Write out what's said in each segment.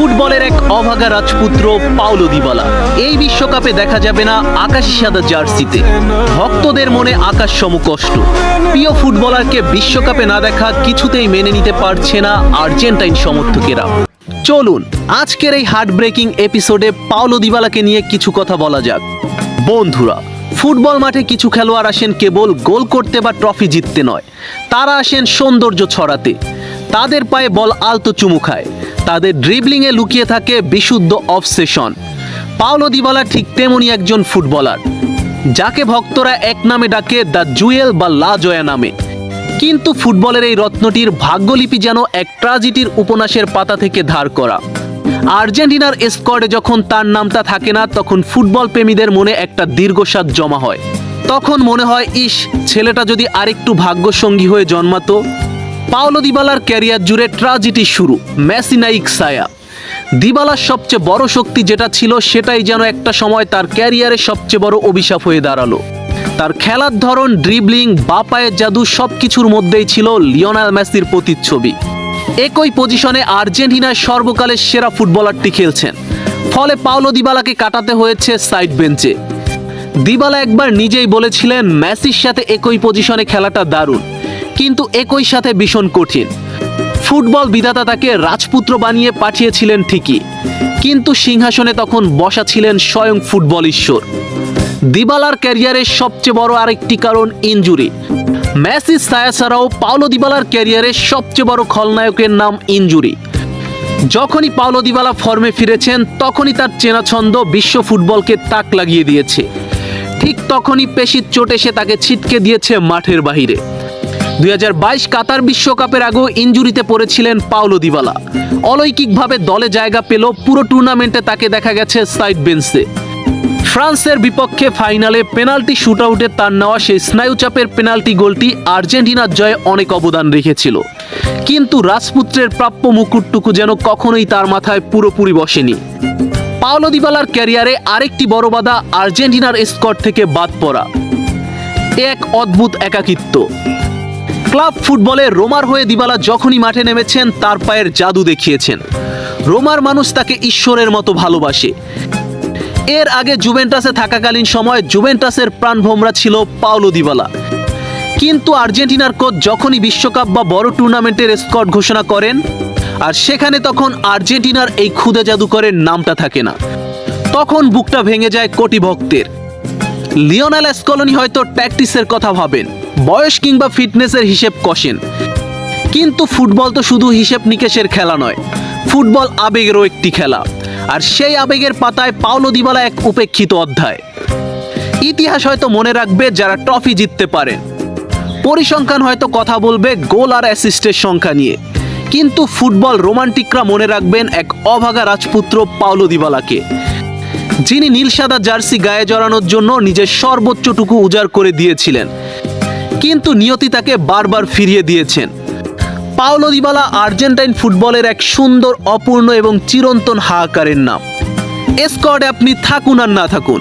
ফুটবলের এক অভাগা রাজপুত্র পাওলো দিবালা এই বিশ্বকাপে দেখা যাবে না আকাশি সাদা জার্সিতে। ভক্তদের মনে আকাশ সম কষ্ট। প্রিয় ফুটবলারকে বিশ্বকাপে না দেখা কিছুতেই মেনে নিতে পারছে না আর্জেন্টাইন সমর্থকেরা। চলুন আজকের এই হার্ট ব্রেকিং এপিসোডে পাওলো দিবালাকে নিয়ে কিছু কথা বলা যাক। বন্ধুরা, ফুটবল মাঠে কিছু খেলোয়াড় আসেন কেবল গোল করতে বা ট্রফি জিততে নয়, তারা আসেন সৌন্দর্য ছড়াতে। তাদের পায়ে বল আলতো চুমু খায়, তাদের ড্রিবলিংয়ে লুকিয়ে থাকে বিশুদ্ধ অবসেশন। পাওলো দিবালা ঠিক তেমনই একজন ফুটবলার, যাকে ভক্তরা এক নামে ডাকে দ্য জুয়েল বা লা জয়া নামে। কিন্তু ফুটবলের এই রত্নটির ভাগ্যলিপি যেন এক ট্র্যাজেডির উপন্যাসের পাতা থেকে ধার করা। আর্জেন্টিনার স্কোয়াডে যখন তার নামটা থাকে না, তখন ফুটবল প্রেমীদের মনে একটা দীর্ঘশ্বাস জমা হয়। তখন মনে হয়, ইস, ছেলেটা যদি আরেকটু ভাগ্যসঙ্গী হয়ে জন্মাতো। পাওলো দিবালার ক্যারিয়ার জুড়ে ট্র্যাজেডি শুরু, মেসি নাইক ছায়া। দিবালার সবচেয়ে বড় শক্তি যেটা ছিল, সেটাই যেন একটা সময় তার ক্যারিয়ারে সবচেয়ে বড় অভিশাপ হয়ে দাঁড়ালো। তার খেলার ধরন, ড্রিবলিং, বা পায়ের জাদু সবকিছুর মধ্যেই ছিল লিওনেল মেসির প্রতিচ্ছবি। একই পজিশনে আর্জেন্টিনার সর্বকালের সেরা ফুটবলারটি খেলছেন, ফলে পাওলো দিবালাকে কাটাতে হয়েছে সাইড বেঞ্চে। দিবালা একবার নিজেই বলেছিলেন, মেসির সাথে একই পজিশনে খেলাটা দারুণ, কিন্তু একই সাথে ভীষণ কঠিন। ফুটবল বিধাতা তাকে রাজপুত্র বানিয়ে পাঠিয়েছিলেন ঠিকই, কিন্তু সিংহাসনে তখন বসা ছিলেন স্বয়ং ফুটবল ঈশ্বর। দিবালার ক্যারিয়ারের সবচেয়ে বড় আরেকটি কারণ ইনজুরি। মেসির ছায়া ছাড়াও পাওলো দিবালার ক্যারিয়ারের সবচেয়ে বড় খলনায়কের নাম ইনজুরি। যখনই পাওলো দিবালা ফর্মে ফিরেছেন, তখনই তার চেনা ছন্দ বিশ্ব ফুটবলকে তাক লাগিয়ে দিয়েছে। ঠিক তখনই পেশির চোট এসে তাকে ছিটকে দিয়েছে মাঠের বাহিরে। 2022 কাতার বিশ্বকাপের আগেও ইনজুরিতে পড়েছিলেন পাওলো দিবালা। অলৌকিকভাবে দলে জায়গা পেল, পুরো টুর্নামেন্টে তাকে দেখা গেছে সাইড বেঞ্চে। ফ্রান্সের বিপক্ষে ফাইনালে পেনাল্টি শুটআউটে তার নেওয়া সেই স্নায়ুচাপের পেনাল্টি গোলটি আর্জেন্টিনার জয়ে অনেক অবদান রেখেছিল। কিন্তু রাজপুত্রের প্রাপ্য মুকুটটুকু যেন কখনোই তার মাথায় পুরোপুরি বসেনি। পাওলো দিবালার ক্যারিয়ারে আরেকটি বড় বাধা আর্জেন্টিনার স্কোয়াড থেকে বাদ পড়া। এক অদ্ভুত একাকিত্ব। ক্লাব ফুটবলে রোমার হয়ে দিবালা যখনই মাঠে নেমেছেন, তার পায়ের জাদু দেখিয়েছেন। রোমার মানুষ তাকে ঈশ্বরের মতো ভালোবাসে। এর আগে জুভেন্টাসে থাকাকালীন সময় জুভেন্টাসের প্রাণভোমরা ছিল পাওলো দিবালা। কিন্তু আর্জেন্টিনার কোচ যখনই বিশ্বকাপ বা বড় টুর্নামেন্টের স্কোয়াড ঘোষণা করেন, আর সেখানে তখন আর্জেন্টিনার এই ক্ষুদে জাদুকরের নামটা থাকে না, তখন বুকটা ভেঙে যায় কোটি ভক্তের। লিওনেল স্কলোনি হয়তো প্র্যাকটিসের কথা ভাবেন, বয়স কিংবা ফিটনেসের হিসেব কষেন, কিন্তু ফুটবল তো শুধু হিসেব নিকেশের খেলা নয়, ফুটবল আবেগেরও একটি খেলা। আর সেই আবেগের পাতায় পাওলো দিবালা এক উপেক্ষিত অধ্যায়। ইতিহাস হয়তো মনে রাখবে যারা ট্রফি জিততে পারেন, পরিসংখ্যান হয়তো কথা বলবে গোল আর অ্যাসিস্টের সংখ্যা নিয়ে, কিন্তু ফুটবল রোমান্টিকরা মনে রাখবেন এক অভাগা রাজপুত্র পাওলো দিবালাকে, যিনি নীল সাদা জার্সি গায়ে জড়ানোর জন্য নিজের সর্বোচ্চটুকু উজাড় করে দিয়েছিলেন, কিন্তু নিয়তি তাকে বারবার ফিরিয়ে দিয়েছেন। পাওলো দিবালা আর্জেন্টাইন ফুটবলের এক সুন্দর, অপূর্ণ এবং চিরন্তন হাহাকারের নাম। স্কোয়াডে আপনি থাকুন আর না থাকুন,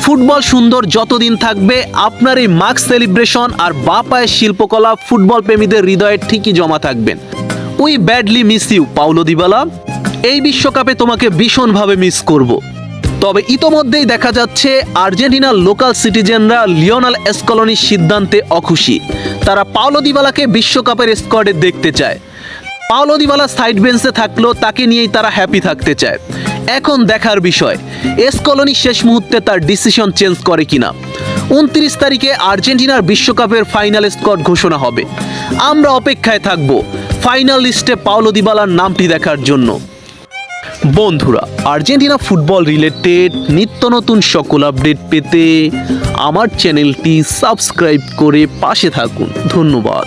ফুটবল সুন্দর যতদিন থাকবে, আপনার এই মার্ক সেলিব্রেশন আর বা পায়ের শিল্পকলা ফুটবল প্রেমীদের হৃদয়ে ঠিকই জমা থাকবেন। We badly miss you Paulo Dybala. এই বিশ্বকাপে তোমাকে ভীষণভাবে মিস করব। তবে ইতোমধ্যেই দেখা যাচ্ছে আর্জেন্টিনার লোকাল সিটিজেনরা লিওনেল স্কলোনির সিদ্ধান্তে অখুশি। তারা পাওলো দিবালাকে বিশ্বকাপের স্কোয়াডে দেখতে চায়। পাওলো দিবালা সাইড বেঞ্চে থাকলেও তাকে নিয়েই তারা হ্যাপি থাকতে চায়। এখন দেখার বিষয়, স্কলোনি শেষ মুহূর্তে তার ডিসিশন চেঞ্জ করে কিনা। 29 তারিখে আর্জেন্টিনার বিশ্বকাপের ফাইনাল স্কোয়াড ঘোষণা হবে। আমরা অপেক্ষায় থাকব ফাইনাল লিস্টে পাওলো দিবালার নামটি দেখার জন্য। বন্ধুরা, আর্জেন্টিনা ফুটবল রিলেটেড নিত্য নতুন সকল আপডেট পেতে আমার চ্যানেলটি সাবস্ক্রাইব করে পাশে থাকুন। ধন্যবাদ।